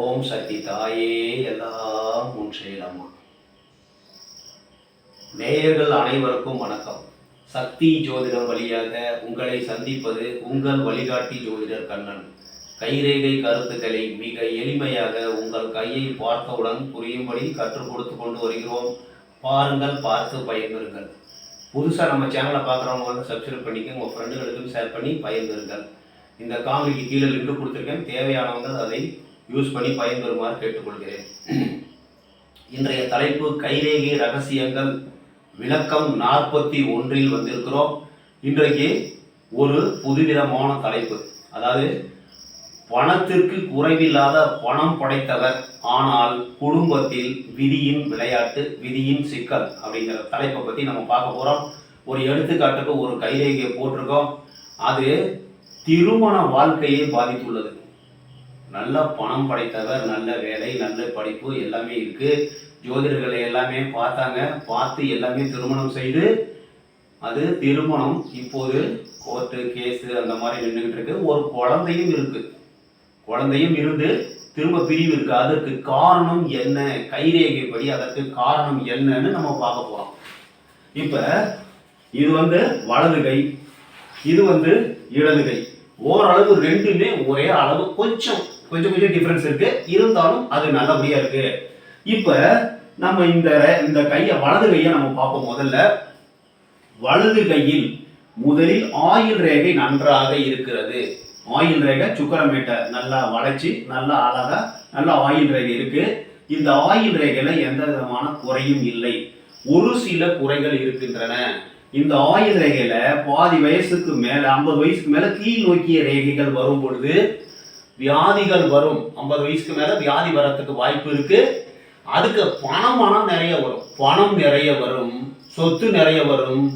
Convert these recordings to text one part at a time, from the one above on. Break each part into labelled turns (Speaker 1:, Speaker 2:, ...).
Speaker 1: ஓம் சக்தி தாயே எல்லாம் உன் செயலம்மா. நேயர்கள் அனைவருக்கும் வணக்கம். சக்தி ஜோதிடம் வழியாக உங்களை சந்திப்பது உங்கள் வழிகாட்டி ஜோதிடர் கண்ணன். கைரேகை கருத்துக்களை மிக எளிமையாக உங்கள் கையை பார்த்தவுடன் புரியும்படி கற்றுக் கொடுத்து கொண்டு வருகிறோம். பாருங்கள், பார்த்து பயன்பெறுங்கள். புதுசாக நம்ம சேனலை பார்க்குறவங்க வந்து சப்ஸ்கிரைப் பண்ணிக்க, உங்கள் ஃப்ரெண்டுகளுக்கும் ஷேர் பண்ணி பயன்பெறுங்கள். இந்த காணொலிக்கு கீழே லிங்க் கொடுத்துருக்கேன், தேவையானவங்க அதை யூஸ் பண்ணி பயன்பெறுமாறு கேட்டுக்கொள்கிறேன். இன்றைய தலைப்பு கைரேகை ரகசியங்கள் விளக்கம் 41 வந்திருக்கிறோம். இன்றைக்கு ஒரு புதுவிதமான தலைப்பு, அதாவது பணத்திற்கு குறைவில்லாத பணம் படைத்தவர், ஆனால் குடும்பத்தில் விதியின் விளையாட்டு, விதியின் சிக்கல் அப்படிங்கிற தலைப்பை பற்றி நம்ம பார்க்க போகிறோம். ஒரு எடுத்துக்காட்டுக்கு ஒரு கைரேகையை போட்டிருக்கோம். அது திருமண வாழ்க்கையை பாதித்துள்ளது. நல்ல பணம் படைத்தவர், நல்ல வேலை, நல்ல படிப்பு எல்லாமே இருக்கு. ஜோதிடர்களை எல்லாமே பார்த்தாங்க, பார்த்து எல்லாமே திருமணம் செய்து அது திருமணம் இப்போது கோர்ட்டு கேஸு அந்த மாதிரி நின்றுகிட்டு இருக்கு. ஒரு குழந்தையும் இருக்கு, குழந்தையும் இருந்து திரும்ப பிரிவு இருக்கு. அதற்கு காரணம் என்ன? கைரேகைப்படி அதற்கு காரணம் என்னன்னு நம்ம பார்க்க போறோம். இப்ப இது வந்து வலது கை, இது வந்து இடது கை. ஓரளவு ரெண்டுமே ஒரே அளவு, கொஞ்சம் டிஃபரன்ஸ் இருக்கு, இருந்தாலும் அது நல்லபடியா இருக்கு. இப்ப நம்ம இந்த கையை, வலது கையை நம்ம பார்ப்போம். முதல்ல வலது கையில் முதலில் ஆயுள் ரேகை நன்றாக இருக்கிறது. ஆயுள் ரேகை சுக்கரமேட்டை நல்லா வளைச்சு நல்லா அழகா நல்ல ஆயுள் ரேகை இருக்கு. இந்த ஆயுள் ரேகையில எந்த விதமான குறையும் இல்லை. ஒரு சில குறைகள் இருக்கின்றன. இந்த ஆயுள் ரேகையில பாதி வயசுக்கு மேல, 50 வயசுக்கு மேல கீழ் நோக்கிய ரேகைகள் வரும் பொழுது வியாதிகள் வரும். 50 வயசுக்கு மேல வியாதி வரத்துக்கு வாய்ப்பு இருக்கு. அதுக்கு பணம் நிறைய வரும், பணம் நிறைய வரும், சொத்து நிறைய வரும்,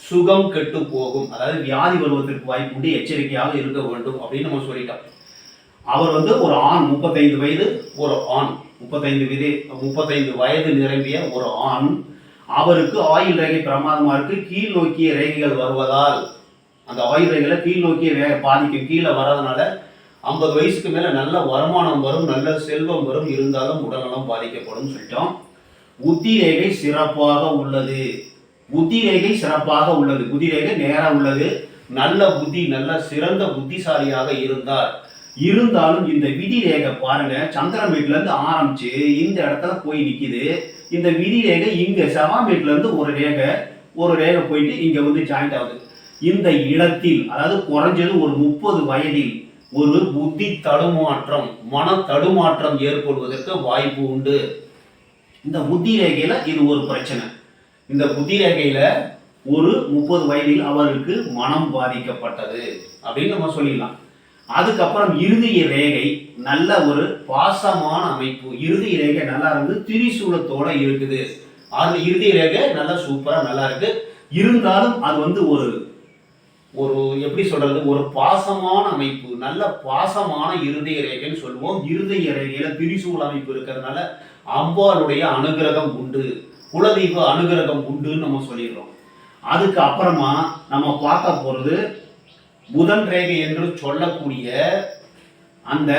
Speaker 1: சுகம் கெட்டு போகும். அதாவது வியாதி வருவதற்கு வாய்ப்பு உண்டு, எச்சரிக்கையாக இருக்க வேண்டும் அப்படின்னு நம்ம சொல்லிட்டோம். அவர் வந்து ஒரு ஆண், 35 வயது ஒரு ஆண், 35 வயது நிரம்பிய ஒரு ஆண். அவருக்கு ஆயுள் ரேகை பிரமாதமா இருக்கு. கீழ் நோக்கிய ரேகைகள் வருவதால் அந்த ஆயுள் ரேகையில கீழ் நோக்கிய பாதிக்கும். கீழே வர்றதுனால 50 வயசுக்கு மேல நல்ல வருமானம் வரும், நல்ல செல்வம் வரும், இருந்தாலும் உடல்நலம் பாதிக்கப்படும் சொல்லிட்டோம். புத்தி ரேகை சிறப்பாக உள்ளது. புத்தி ரேகை சிறப்பாக உள்ளது. புத்தி ரேகை நேரா உள்ளது. நல்ல புத்தி, நல்ல சிறந்த புத்திசாலியாக இருந்தாலும் இந்த விதி ரேகை பாருங்க, சந்திரமேட்ல இருந்து ஆரம்பிச்சு இந்த இடத்துல போய் நிக்குது. இந்த விதி ரேகை இங்க செவ்வாமேட்ல இருந்து ஒரு ரேகை போயிட்டு இங்க வந்து ஜாயிண்ட் ஆகுது. இந்த இடத்தில், அதாவது குறைஞ்சது ஒரு 30 வயதில் ஒரு புத்தி தடுமாற்றம், மன தடுமாற்றம் ஏற்படுவதற்கு வாய்ப்பு உண்டு. இந்த புத்தி ரேகையில இது ஒரு பிரச்சனை. இந்த புத்தி ரேகையில ஒரு 30 வயதில் அவருக்கு மனம் பாதிக்கப்பட்டது அப்படின்னு நம்ம சொல்லிடலாம். அதுக்கப்புறம் இறுதிய ரேகை நல்ல ஒரு பாசமான அமைப்பு. இறுதிய ரேகை நல்லா இருந்து திரிசூலத்தோட இருக்குது. அது இறுதிய ரேகை நல்லா சூப்பரா நல்லா இருக்கு. இருந்தாலும் அது வந்து ஒரு எப்படி சொல்றது, ஒரு பாசமான அமைப்பு, நல்ல பாசமான இருதய ரேகைன்னு சொல்லுவோம். இருதய ரேகையில திரிசூல அமைப்பு இருக்கிறதுனால அம்பாளுடைய அனுகிரகம் உண்டு, குலதெய்வ அனுகிரகம் உண்டுன்னு நம்ம சொல்லிடுறோம். அதுக்கு அப்புறமா நம்ம பார்க்க போறது புதன் ரேகை என்று சொல்லக்கூடிய அந்த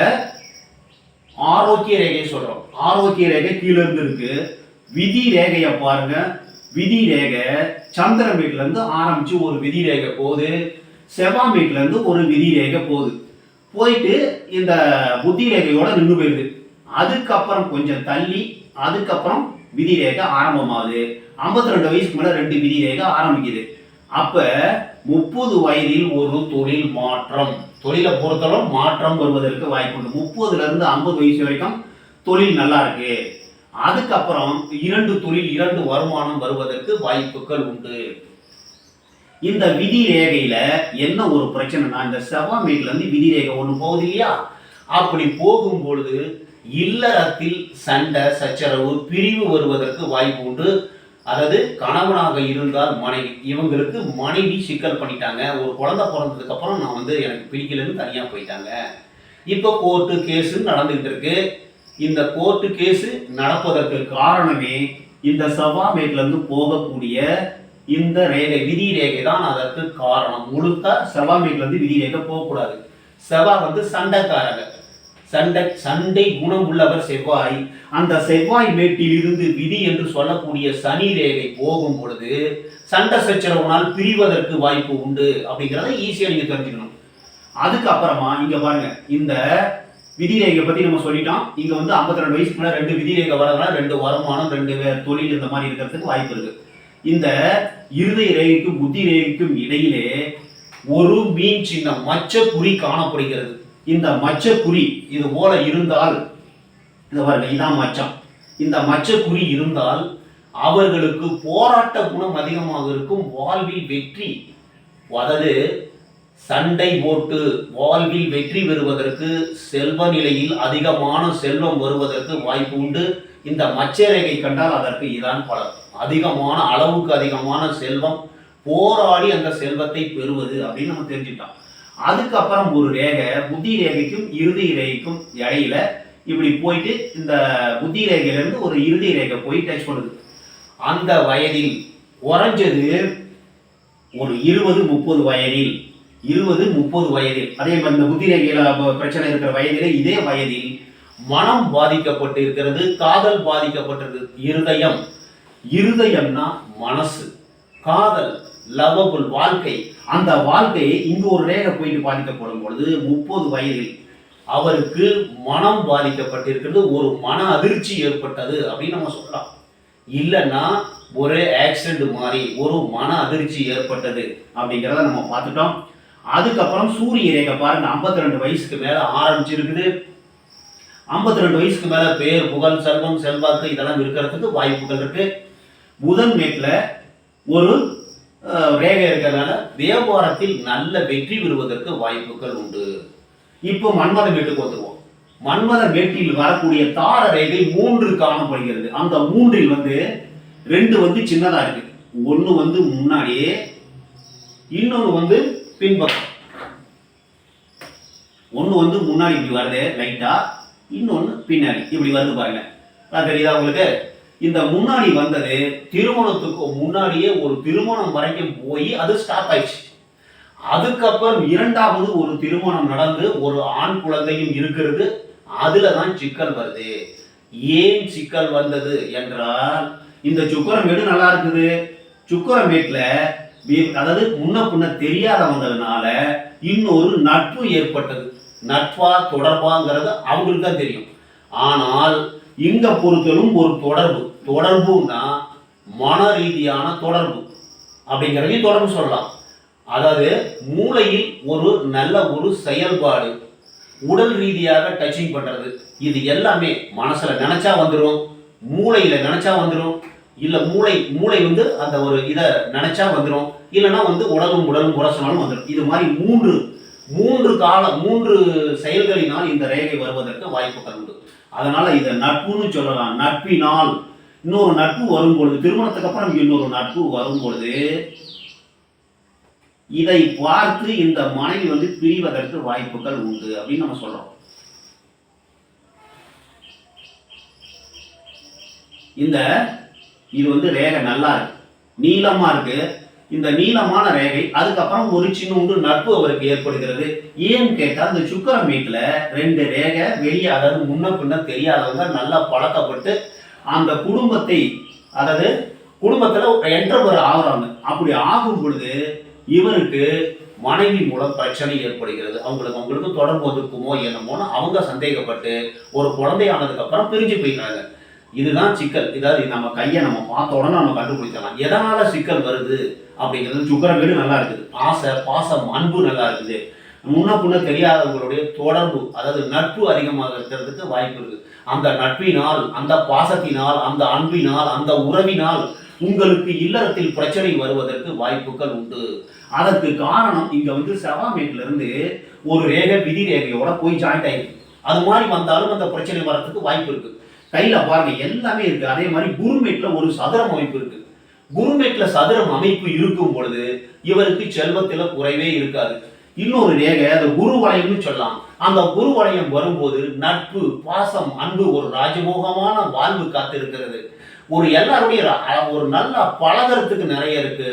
Speaker 1: ஆரோக்கிய ரேகை சொல்றோம். ஆரோக்கிய ரேகை கீழே இருந்து இருக்கு. விதி ரேகையை பாருங்க. விதி ரேகை சந்திரமேட்ல இருந்து ஆரம்பிச்சு ஒரு விதி ரேகை போகுது, செவ்வாமேட்ல இருந்து ஒரு விதி ரேகை போயிட்டு இந்த புத்தி ரேகையோட நின்று போயிடுது. அதுக்கப்புறம் கொஞ்சம் தள்ளி அதுக்கப்புறம் விதி ரேகை ஆரம்பமாகுது. 52 வயசுக்கு மேல 2 விதி ரேகை ஆரம்பிக்குது. அப்ப 30 வயதில் ஒரு தொழில் மாற்றம், தொழிலை பொறுத்தளவு மாற்றம் வருவதற்கு வாய்ப்பு உண்டு. 30ல இருந்து 50 வயசு வரைக்கும் தொழில் நல்லா இருக்கு. அதுக்கப்புறம் 2 தொழில், 2 வருமானம் வருவதற்கு வாய்ப்புகள் உண்டு. இந்த விதி ரேகையில என்ன ஒரு பிரச்சனைனா, இந்த செவ்வாமேட்ல இருந்து விதி ரேகை ஒண்ணு போகுது இல்லையா, அப்படி போகும் பொழுது இல்லறத்தில் சண்டை சச்சரவு பிரிவு வருவதற்கு வாய்ப்பு உண்டு. அதாவது கணவனாக இருந்தால் மனைவி, இவங்களுக்கு மனைவி சிக்கல் பண்ணிட்டாங்க. ஒரு குழந்தை பிறந்ததுக்கு அப்புறம் நான் வந்து எனக்கு பிடிக்கலன்னு தனியா போயிட்டாங்க. இப்போ கோர்ட்டு கேஸு நடந்துகிட்டு இருக்கு. இந்த கோர்ட்டு கேஸு நடப்பதற்கு காரணமே இந்த செவ்வாமேட்ல இருந்து போகக்கூடிய இந்த ரேகை, விதி ரேகை தான் அதற்கு காரணம். முழுக்க செவ்வாமேட்ல இருந்து விதி ரேகை போகக்கூடாது. செவ்வாய் வந்து சண்டைக்காரங்க. சண்டை குணம் உள்ளவர் செவ்வாய். அந்த செவ்வாய் மேட்டில் இருந்து விதி என்று சொல்லக்கூடிய சனி ரேகை போகும் பொழுது சண்டை சச்சரவுனால் பிரிவதற்கு வாய்ப்பு உண்டு அப்படிங்கிறத ஈஸியா நீங்க தெரிஞ்சுக்கணும். அதுக்கப்புறமா இங்க பாருங்க, இந்த விதிரேகை பத்தி நம்ம சொல்லிட்டோம். இங்க வந்து 52 வயசுக்கு மேல 2 விதிரேகை வரதுனால 2 வருமானம் 2 தொழில் இந்த மாதிரி இருக்கிறதுக்கு வாய்ப்பு இருக்கு. இந்த இருதய ரேகைக்கும் புத்தி ரேகைக்கும் இடையிலே ஒரு மீன் சின்னம் மச்ச குறி காணப்படுகிறது. இந்த மச்ச குறி இது போல இருந்தால், இந்த பாருங்க இதான் மச்சம், இந்த மச்ச குறி இருந்தால் அவர்களுக்கு போராட்ட குணம் அதிகமாக இருக்கும். வாழ்வில் வெற்றி, அதாவது சண்டை போட்டு வாழ்வில் வெற்றி பெறுவதற்கு செல்வ நிலையில் அதிகமான செல்வம் வருவதற்கு வாய்ப்பு உண்டு. இந்த மச்சரேகை கண்டால் அதற்கு இதான் பலன். அதிகமான அளவுக்கு அதிகமான செல்வம், போராடி அந்த செல்வத்தை பெறுவது அப்படின்னு நம்ம தெரிஞ்சுட்டோம். அதுக்கப்புறம் ஒரு ரேகை புத்தி ரேகைக்கும் இறுதி ரேகைக்கும் இடையில இப்படி போயிட்டு இந்த புத்தி ரேகையிலிருந்து ஒரு இறுதி ரேகை போய் டச் பண்ணுது. அந்த வயதில் குறைஞ்சது ஒரு 20-30 வயதில், 20-30 வயதில், அதே மாதிரி இந்த புத்தி ரேகையில பிரச்சனை இருக்கிற வயதிலே இதே வயதில் மனம் பாதிக்கப்பட்டு இருக்கிறது, காதல் பாதிக்கப்பட்டிருக்கு. இருதயம்னா மனசு, காதல், லவபுல் வாழ்க்கை, அந்த வாழ்க்கையை இங்கு ஒரு ரேகை போயிட்டு பாதிக்கப்படும் பொழுது 30 வயதில் அவருக்கு மனம் பாதிக்கப்பட்டிருக்கிறது, ஒரு மன அதிர்ச்சி ஏற்பட்டது அப்படின்னு நம்ம சொல்லலாம். இல்லைன்னா ஒரு ஆக்சிடென்ட் மாதிரி ஒரு மன அதிர்ச்சி ஏற்பட்டது அப்படிங்கிறத நம்ம பார்த்துட்டோம். அதுக்கப்புறம் சூரிய ரேகை பாருங்க, 52 வயசுக்கு மேல ஆரம்பிச்சிருக்குது. 52 வயசுக்கு மேல பேர் புகழ் செல்வம் செல்வாக்கு இதெல்லாம் இருக்கிறதுக்கு வாய்ப்புகள் இருக்கு. புதன் மேட்ல ஒரு ரேகை இருக்கிறதுனால வியாபாரத்தில் நல்ல வெற்றி பெறுவதற்கு வாய்ப்புகள் உண்டு. இப்போ மன்மத மேட்டுக்கு வந்துருவோம். மன்மத மேட்டில் வரக்கூடிய தார ரேகை 3 காணப்படுகிறது. அந்த 3இல் வந்து 2 வந்து சின்னதா இருக்கு, ஒன்னு வந்து முன்னாடியே, இன்னொன்னு வந்து பின்பக்கம். ஒன்னு வந்து முன்னாடி இப்படி வருது லைட்டா, இன்னொன்னு பின்னாடி இப்படி வருது பாருங்க. தெரியுதா உங்களுக்கு? இந்த முன்னாடி வந்தது திருமணத்துக்கு முன்னாடியே ஒரு திருமணம் வரைக்கும் போய் அது ஸ்டாப் ஆயிடுச்சு. அதுக்கப்புறம் 2வது ஒரு திருமணம் நடந்து ஒரு ஆண் குழந்தையும் இருக்கிறது. அதுலதான் சிக்கல் வருது. ஏன் சிக்கல் வந்தது என்றால், இந்த சுக்கரமேடு நல்லா இருக்குது, சுக்கரமேட்ல அதாவது முன்ன பின்ன தெரியாத வந்ததுனால இன்னொரு நட்பு ஏற்பட்டது. நட்பா தொடர்பாங்கிறது அவங்களுக்கு தான் தெரியும். ஆனால் இங்க பொறுத்தலும் ஒரு தொடர்புன்னா மன ரீதியான தொடர்பு அப்படிங்கிறதையும் தொடர்பு சொல்லலாம். அதாவது மூளையில் ஒரு நல்ல ஒரு செயல்பாடு, உடல் ரீதியாக டச்சிங் பண்றது, இது எல்லாமே மனசுல நினைச்சா வந்துடும், மூளையில நினைச்சா வந்துடும், இல்ல மூளை வந்து அந்த ஒரு இதை நினைச்சா வந்துடும், இல்லைன்னா வந்து உடலும் உரசனாலும் வந்துடும். இது மாதிரி மூன்று செயல்களினால் இந்த ரேகை வருவதற்கு வாய்ப்புகள் உண்டு. அதனால இதை நட்புன்னு சொல்லலாம். நட்பினால் இன்னொரு நட்பு வரும் பொழுது, திருமணத்துக்கு அப்புறம் இன்னொரு நட்பு வரும் பொழுது இதை பார்த்து இந்த மனைவி வந்து பிரிவதற்கு வாய்ப்புகள் உண்டு அப்படின்னு நம்ம சொல்றோம். இது வந்து ரேகை நல்லா இருக்கு, நீளமா இருக்கு. இந்த நீளமான ரேகை அதுக்கப்புறம் ஒரு சின்ன நட்பு அவருக்கு ஏற்படுகிறது. ஏன்னு கேட்டா, இந்த சுக்கிரன் வீட்டுல 2 ரேகை வெளியே, அதாவது முன்ன பின்ன தெரியாதவங்க நல்லா பழக்கப்பட்டு அந்த குடும்பத்தை, அதாவது குடும்பத்துல என்டர்பிரனர் ஆகுறாங்க. அப்படி ஆகும் பொழுது இவருக்கு மனைவி மூலம் பிரச்சனை ஏற்படுகிறது. அவங்களுக்கு தொடர்பு இருக்குமோ என்னமோன்னு அவங்க சந்தேகப்பட்டு ஒரு குழந்தையானதுக்கு அப்புறம் பிரிஞ்சு போயிட்டாங்க. இதுதான் சிக்கல். இதாவது நம்ம கையை நம்ம பார்த்த உடனே நம்ம கண்டுபிடிச்சலாம் எதனால சிக்கல் வருது அப்படிங்கிறது. சுக்கிரன் வீடு நல்லா இருக்குது, ஆசை பாசம் அன்பு நல்லா இருக்குது, முன்ன பின்ன தெரியாதவங்களுடைய தொடர்பு, அதாவது நட்பு அதிகமாக இருக்கிறதுக்கு வாய்ப்பு இருக்கு. அந்த நட்பினால், அந்த பாசத்தினால், அந்த அன்பினால், அந்த உறவினால் உங்களுக்கு இல்லறத்தில் பிரச்சனை வருவதற்கு வாய்ப்புகள் உண்டு. அதற்கு காரணம் இங்க வந்து செவ்வாய்மேட்ல இருந்து ஒரு ரேகை விதி ரேகையோட போய் ஜாயிண்ட் ஆயிருக்கு. அது மாதிரி வந்தாலும் அந்த பிரச்சனை வர்றதுக்கு வாய்ப்பு இருக்கு. கையில பாருங்க எல்லாமே இருக்கு. அதே மாதிரி குருமேட்ல ஒரு சதுரம் அமைப்பு இருக்கு. குருமேட்ல சதுரம் அமைப்பு இருக்கும் பொழுது இவருக்கு செல்வத்தில குறைவே இருக்காது. இன்னொரு ரேகை அந்த குரு வளையம்னு சொல்லலாம். அந்த குரு வளையம் வரும்போது நட்பு பாசம் அன்பு ஒரு ராஜமோகமான வாழ்வு காத்திருக்கிறது. ஒரு எல்லாருடைய ஒரு நல்ல பழகிறதுக்கு நிறைய இருக்கு.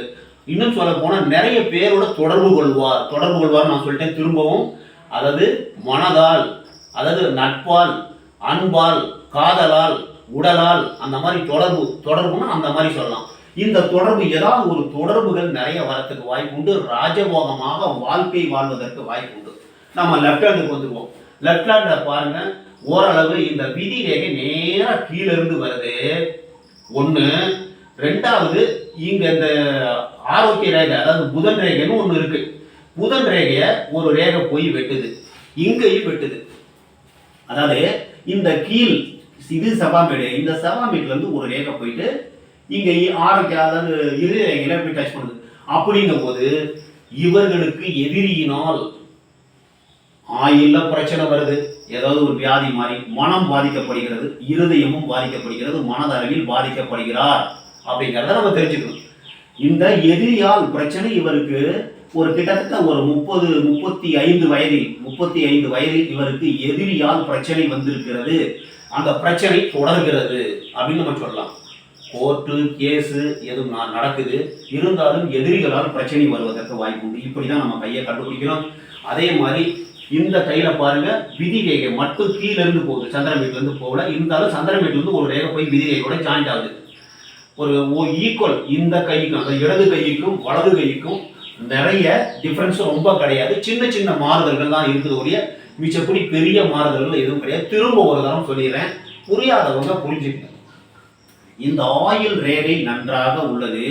Speaker 1: இன்னும் சொல்ல போனா நிறைய பேரோட தொடர்பு கொள்வார் நான் சொல்லிட்டேன் திரும்பவும். அதாவது மனதால், அதாவது நட்பால், அன்பால், காதலால், உடலால், அந்த மாதிரி தொடர்புன்னா அந்த மாதிரி சொல்லலாம். இந்த தொடர்பு ஏதாவது ஒரு தொடர்புகள் நிறைய வரத்துக்கு வாய்ப்பு உண்டு. ராஜபோகமாக வாழ்க்கை வாழ்வதற்கு வாய்ப்பு உண்டு. நம்ம லெஃப்ட் ஹேண்டுக்கு வந்துருவோம். லெஃப்ட் ஹேண்ட்ல பாருங்க, ஓரளவு இந்த விதி ரேகை நேரா கீழே இருந்து வருது ஒண்ணு. ரெண்டாவது, இங்க இந்த ஆரோக்கிய ரேகை, அதாவது புதன் ரேகைன்னு ஒண்ணு இருக்கு. புதன் ரேகைய ஒரு ரேகை போய் வெட்டுது, இங்கேயும் வெட்டுது. அதாவது இந்த கீழ் இது செவ்வாமேடு, இந்த செவ்வாமேட்ல இருந்து ஒரு ரேகை போயிட்டு இங்க ஆரோக்கிய, அதாவது இரு ரேகையில போய் டச் பண்ணுது. அப்படிங்கும் போது இவர்களுக்கு எதிரியினால் ஆயில்ல பிரச்சனை வருது, ஏதாவது ஒரு வியாதி மாதிரி, மனம் பாதிக்கப்படுகிறது, இருதயமும் பாதிக்கப்படுகிறது, மனதளவில் பாதிக்கப்படுகிறார் அப்படிங்கிறத நம்ம தெரிஞ்சுக்கணும். இந்த எதிரியால் பிரச்சனை இவருக்கு ஒரு கிட்டத்தட்ட ஒரு 35 வயதில் இவருக்கு எதிரியால் பிரச்சனை வந்திருக்கிறது. அந்த பிரச்சனை தொடர்கிறது அப்படின்னு நம்ம சொல்லலாம். கோர்ட்டு கேஸு எதுவும் நடக்குது, இருந்தாலும் எதிரிகளால் பிரச்சனை வருவதற்கு வாய்ப்பு உண்டு. இப்படிதான் நம்ம கையை கண்டுபிடிக்கிறோம். அதே மாதிரி இந்த கையில பாருங்க, விதி ரேகை மட்டும் கீழே இருந்து போகுது, சந்திரமேட்ல இருந்து போகல. இருந்தாலும் சந்திரமேட்ல இருந்து ஒரு ரேகை போய் விதி ரேகையோட ஜாயிண்ட் ஆகுது. ஒரு ஈக்குவல், இந்த கைக்கும் அந்த இடது கைக்கும் வலது கைக்கும் நிறைய டிஃபரன்ஸ் ரொம்ப கிடையாது. சின்ன சின்ன மாறுதல்கள் தான் இருக்குது ஒழிய மிச்சப்படி பெரிய மாறுதல்கள் எதுவும் கிடையாது. திரும்ப ஒரு தரம் சொல்லிடுறேன், புரியாதவங்க புரிஞ்சுக்கணும். இந்த ஆயுள் ரேகை நன்றாக உள்ளது.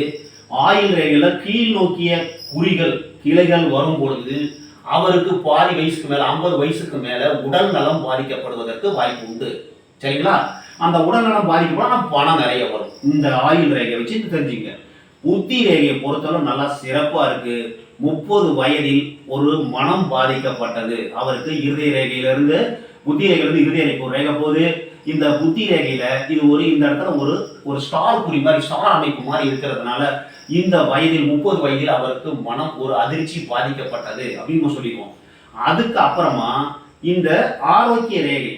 Speaker 1: ஆயுள் ரேகையில கீழ் நோக்கிய குறிகள், கிளைகள் வரும் பொழுது அவருக்கு பாதி வயசுக்கு மேல, 50 வயசுக்கு மேல உடல் நலம் பாதிக்கப்படுவதற்கு வாய்ப்பு உண்டு. சரிங்களா? அந்த உடல் நலம் பாதிக்கப்பட பணம் நிறைய வரும். இந்த ஆயுள் ரேகையை வச்சு தெரிஞ்சுங்க. புத்தி ரேகையை பொறுத்தவரை நல்லா சிறப்பா இருக்கு. 30 வயதில் ஒரு மனம் பாதிக்கப்பட்டது, அவருக்கு இருதய ரேகையிலிருந்து புத்தி ரேகையிலிருந்து இருதய ரேகைக்கு ஒரு ரேகை போகுது. இந்த புத்தி ரேகையில இது இந்த இடத்துல ஒரு ஸ்டார் குறி மாதிரி, ஸ்டார் அமைப்பு மாதிரி இருக்கிறதுனால இந்த வயதில் 30 வயதில் அவருக்கு மனம் ஒரு அதிர்ச்சி பாதிக்கப்பட்டது அப்படின்னு சொல்லிடுவோம். அதுக்கு அப்புறமா இந்த ஆரோக்கிய ரேகை,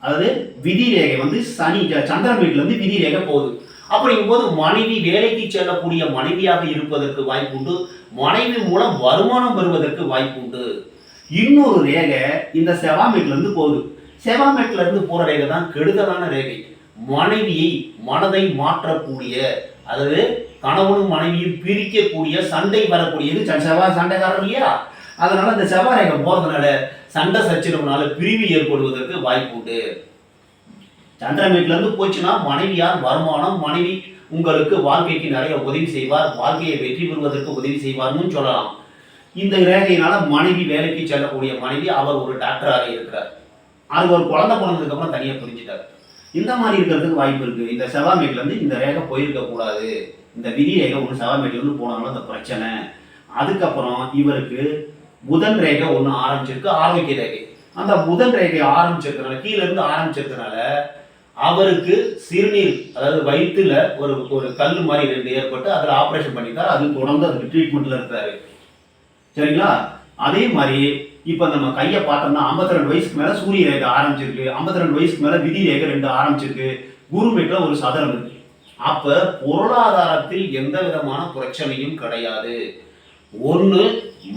Speaker 1: அதாவது விதி ரேகை சனி சந்திரமேட்ல இருந்து விதி ரேகை போகுது. அப்படிங்கும் போது மனைவி, வேலைக்கு செல்லக்கூடிய மனைவியாக இருப்பதற்கு வாய்ப்பு உண்டு. மனைவி மூலம் வருமானம் பெறுவதற்கு வாய்ப்பு உண்டு. இன்னொரு ரேகை இந்த செவ்வாமேட்ல இருந்து போகுது. செவ்வாமேட்ல இருந்து போற ரேகை தான் கெடுதலான ரேகை. மனைவியை, மனதை மாற்றக்கூடிய, அதாவது கணவனும் மனைவியும் பிரிக்கக்கூடிய, சண்டை வரக்கூடியது. செவ்வாய் சண்டைக்காரர் இல்லையா? அதனால இந்த செவ்வாய் ரேகை போறதுனால சண்டை சச்சரவுனால பிரிவு ஏற்படுவதற்கு வாய்ப்பு உண்டு. சந்திரமேட்ல இருந்து போச்சுன்னா மனைவியார் வருமானம், மனைவி உங்களுக்கு வாழ்க்கைக்கு நிறைய உதவி செய்வார், வாழ்க்கையை வெற்றி பெறுவதற்கு உதவி செய்வார்னு சொல்லலாம். இந்த ரேகையினால மனைவி, வேலைக்கு செல்லக்கூடிய மனைவி, அவர் ஒரு டாக்டராக இருக்கிறார், அது ஒரு குழந்தை பிறந்ததுக்கு அப்புறம் தனியாக புரிஞ்சுட்டார். இந்த மாதிரி இருக்கிறதுக்கு வாய்ப்பு இருக்கு. இந்த செவ்வாமேட்ல இருந்து இந்த ரேகை போயிருக்க கூடாது. இந்த விதி ரேகை ஒன்று செவ்வாமேட்ல இருந்து போனாலும் அந்த பிரச்சனை. அதுக்கப்புறம் இவருக்கு புதன் ரேகை ஒன்று ஆரம்பிச்சிருக்கு, ஆரோக்கிய ரேகை. அந்த புதன் ரேகை ஆரம்பிச்சிருக்கிறனால, கீழே இருந்து ஆரம்பிச்சிருக்கிறனால அவருக்கு சிறுநீர், அதாவது வயிற்றுல ஒரு கல் மாதிரி 2 ஏற்பட்டு அதில் ஆப்ரேஷன் பண்ணிட்டார். அது தொடர்ந்து அதுக்கு ட்ரீட்மெண்ட்ல இருக்கிறாரு. சரிங்களா? அதே மாதிரி இப்ப நம்ம கையை பார்த்தோம்னா 52 வயசுக்கு மேல சூரிய ரேகை ஆரம்பிச்சிருக்கு, 52 வயசுக்கு மேல விதி ரேகை 2 ஆரம்பிச்சிருக்கு, குருமேட்ல ஒரு சதுரம் இருக்கு. அப்ப பொருளாதாரத்தில் எந்த விதமான பிரச்சனையும் கிடையாது. ஒன்று,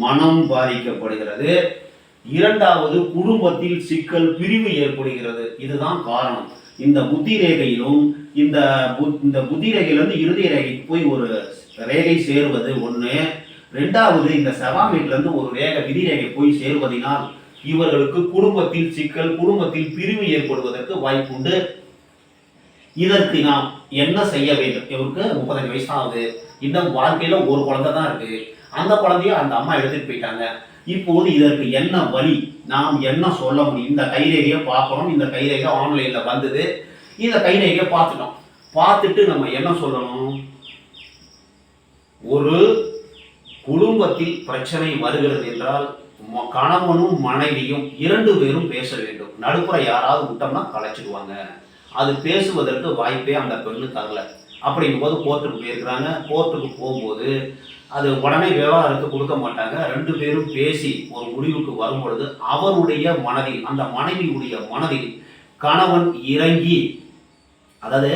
Speaker 1: மனம் பாதிக்கப்படுகிறது. இரண்டாவது, குடும்பத்தில் சிக்கல், பிரிவு ஏற்படுகிறது. இதுதான் காரணம். இந்த புத்தி ரேகையிலும் இந்த புத்தி ரேகையிலிருந்து இருதய ரேகைக்கு போய் ஒரு ரேகை சேருவது ஒன்று. ரெண்டாவது, இந்த செவ்வாமேட்ல இருந்து ஒரு ரேகை, விதி ரேகை போய் சேருவதனால் இவர்களுக்கு குடும்பத்தில் சிக்கல், குடும்பத்தில் பிரிவு ஏற்படுவதற்கு வாய்ப்பு உண்டு. இதற்கு நாம் என்ன செய்ய வேண்டும்? இவருக்கு 35 வயசு தான் ஆகுது, இன்னும் வாழ்க்கையில ஒரு குழந்தை தான் இருக்கு. அந்த குழந்தைய அந்த அம்மா எடுத்துட்டு போயிட்டாங்க. இப்போது இதற்கு என்ன வழி, நாம் என்ன சொல்ல முடியும்? இந்த கைரேகையை பார்க்கணும். இந்த கைரேகை ஆன்லைன்ல வந்தது. இந்த கைரேகையை பார்த்துட்டோம். பார்த்துட்டு நம்ம என்ன சொல்லணும்? ஒரு குடும்பத்தில் பிரச்சனை வருகிறது என்றால் கணவனும் மனைவியும் 2 பேரும் பேச வேண்டும். நடுப்புற யாராவது விட்டோம்னா கலைச்சிடுவாங்க. அது பேசுவதற்கு வாய்ப்பே அந்த பெண்ணு தரல. அப்படிங்கும் போது கோர்ட்டுக்கு போயிருக்கிறாங்க. கோர்ட்டுக்கு போகும்போது அது உடனே விவகாரத்துக்கு கொடுக்க மாட்டாங்க. 2 பேரும் பேசி ஒரு முடிவுக்கு வரும் பொழுது அவருடைய மனதில், அந்த மனைவியுடைய மனதில் கணவன் இறங்கி, அதாவது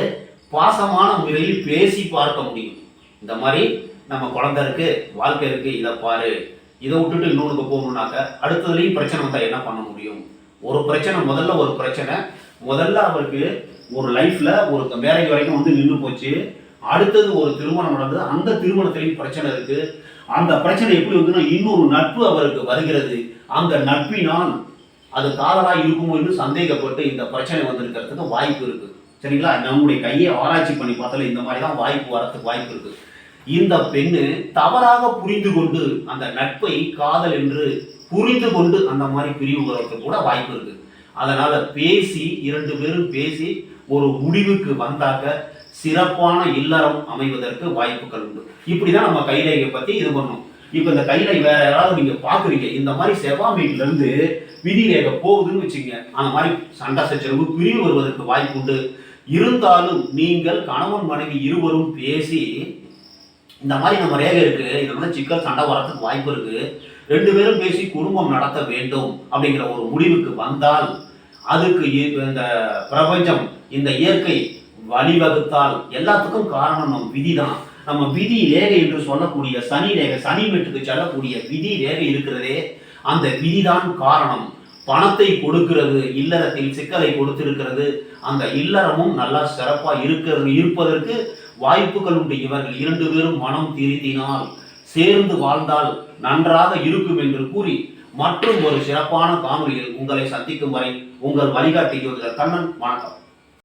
Speaker 1: பாசமான முறையில் பேசி பார்க்க முடியும். இந்த மாதிரி நம்ம குழந்தை இருக்கு, வாழ்க்கை இருக்கு, இதை பாரு, இதை விட்டுட்டு இன்னொன்றுக்கு போகணும்னாக்க அடுத்ததுலேயும் பிரச்சனை வந்தால் என்ன பண்ண முடியும்? ஒரு பிரச்சனை முதல்ல அவருக்கு ஒரு லைஃப்ல ஒரு மேரேஜ் வரைக்கும் வந்து நின்று போச்சு. அடுத்தது ஒரு திருமணம் நடந்தது. அந்த திருமணத்திலையும் பிரச்சனை இருக்கு. அந்த பிரச்சனை எப்படி வந்துன்னா இன்னொரு நட்பு அவருக்கு வருகிறது. அந்த நட்பினால் அது காதலா இருக்குமோ என்று சந்தேகப்பட்டு இந்த பிரச்சனை வந்திருக்கிறதுக்கு வாய்ப்பு இருக்கு. சரிங்களா? நம்முடைய கையை ஆராய்ச்சி பண்ணி பார்த்தால இந்த மாதிரி தான் வாய்ப்பு வரதுக்கு வாய்ப்பு இருக்கு. இந்த பெண்ணு தவறாக புரிந்து கொண்டு அந்த நட்பை காதல் என்று புரிந்து கொண்டு அந்த மாதிரி பிரிவு வரதுக்கு கூட வாய்ப்பு இருக்கு. அதனால பேசி 2 பேரும் பேசி ஒரு முடிவுக்கு வந்தாக்க சிறப்பான இல்லறம் அமைவதற்கு வாய்ப்புகள் உண்டு. இப்படிதான் நம்ம கைரேகை பத்தி இது பண்ணணும். இப்ப இந்த கைரேகை வேற யாராவது நீங்க பாக்குறீங்க, இந்த மாதிரி செவ்வாய் வீட்டுல இருந்து விதி ரேகை போகுதுன்னு வச்சுங்க, அந்த மாதிரி சண்டை சச்சரவு பிரிவு வருவதற்கு வாய்ப்பு உண்டு. இருந்தாலும் நீங்கள் கணவன் மனைவி இருவரும் பேசி இந்த மாதிரி நம்ம ரேகை இருக்கு, இதனால சிக்கல் சண்டை வரத்துக்கு வாய்ப்பு இருக்கு, 2 பேரும் பேசி குடும்பம் நடத்த வேண்டும் அப்படிங்கிற ஒரு முடிவுக்கு வந்தால் அதுக்கு இந்த பிரபஞ்சம் இந்த இயற்கை வழிவகுத்தால் எல்லாத்துக்கும் காரணம் நம் விதி தான். நம்ம விதி ரேகை என்று சொல்லக்கூடிய சனி ரேகை, சனி வீட்டுக்கு செல்லக்கூடிய விதி ரேகை இருக்கிறதே, அந்த விதிதான் காரணம். பணத்தை கொடுக்கிறது, இல்லறத்தில் சிக்கலை கொடுத்திருக்கிறது. அந்த இல்லறமும் நல்லா சிறப்பா இருப்பதற்கு வாய்ப்புகள் உண்டு. இவர்கள் 2 பேரும் மனம் திருத்தினால் சேர்ந்து வாழ்ந்தால் நன்றாக இருக்கும் என்று கூறி மற்றும் ஒரு சிறப்பான காணொளியில் உங்களை சந்திக்கும் வரை உங்கள் வழிகாட்டி ஜோதிடர் கண்ணன். வணக்கம்.